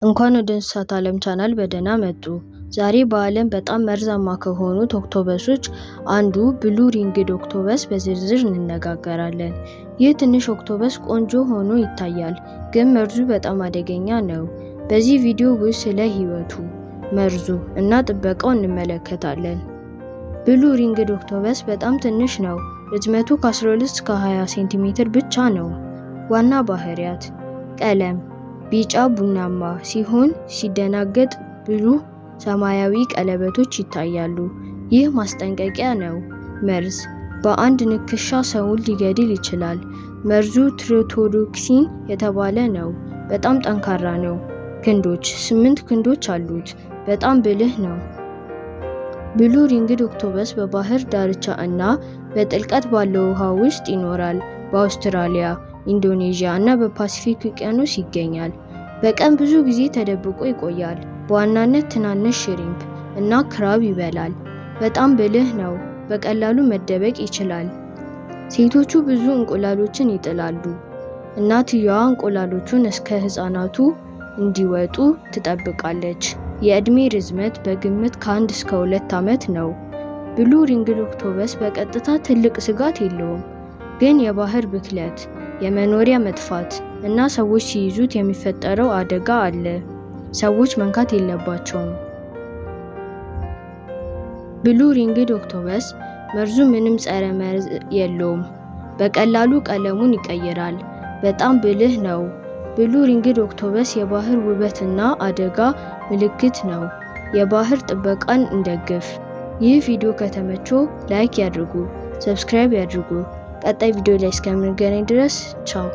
እንኳን ወደ እንስሳት ዓለም ቻናል በደህና መጡ። ዛሬ በዓለም በጣም መርዛማ ከሆኑት ኦክቶፐሶች አንዱ ብሉ ሪንግድ ኦክቶፐስ በዝርዝር እንነጋገራለን። ይህ ትንሽ ኦክቶፐስ ቆንጆ ሆኖ ይታያል፣ ግን መርዙ በጣም አደገኛ ነው። በዚህ ቪዲዮ ውስጥ ስለ ህይወቱ፣ መርዙ እና ጥበቃው እንመለከታለን። ብሉ ሪንግድ ኦክቶፐስ በጣም ትንሽ ነው። ርዝመቱ ከ12 እስከ 20 ሴንቲሜትር ብቻ ነው። ዋና ባህሪያት: ቀለም ቢጫ ቡናማ ሲሆን ሲደናገጥ ብሩህ ሰማያዊ ቀለበቶች ይታያሉ። ይህ ማስጠንቀቂያ ነው። መርዝ በአንድ ንክሻ ሰውን ሊገድል ይችላል። መርዙ ትሮቶዶክሲን የተባለ ነው። በጣም ጠንካራ ነው። ክንዶች 8 ክንዶች አሉት። በጣም ብልህ ነው። ብሉ ሪንግድ ኦክቶፐስ በባህር ዳርቻ እና በጥልቀት ባለው ውሃ ውስጥ ይኖራል። በአውስትራሊያ፣ ኢንዶኔዥያ እና በፓሲፊክ ውቅያኖስ ይገኛል። በቀን ብዙ ጊዜ ተደብቆ ይቆያል። በዋናነት ትናንሽ ሽሪምፕ እና ክራብ ይበላል። በጣም ብልህ ነው። በቀላሉ መደበቅ ይችላል። ሴቶቹ ብዙ እንቁላሎችን ይጥላሉ። እናትየዋ እንቁላሎቹን እስከ ህፃናቱ እንዲወጡ ትጠብቃለች። የዕድሜ ርዝመት በግምት ከ1 እስከ 2 ዓመት ነው። ብሉ ሪንግድ ኦክቶፐስ በቀጥታ ትልቅ ስጋት የለውም፣ ግን የባህር ብክለት፣ የመኖሪያ መጥፋት እና ሰዎች ሲይዙት የሚፈጠረው አደጋ አለ። ሰዎች መንካት የለባቸውም። ብሉ ሪንግድ ኦክቶፐስ መርዙ ምንም ጸረ መርዝ የለውም። በቀላሉ ቀለሙን ይቀይራል። በጣም ብልህ ነው። ብሉ ሪንግድ ኦክቶፐስ የባህር ውበትና አደጋ ምልክት ነው። የባህር ጥበቃን እንደግፍ። ይህ ቪዲዮ ከተመቸው ላይክ ያድርጉ፣ ሰብስክራይብ ያድርጉ። ቀጣይ ቪዲዮ ላይ እስከምንገናኝ ድረስ ቻው።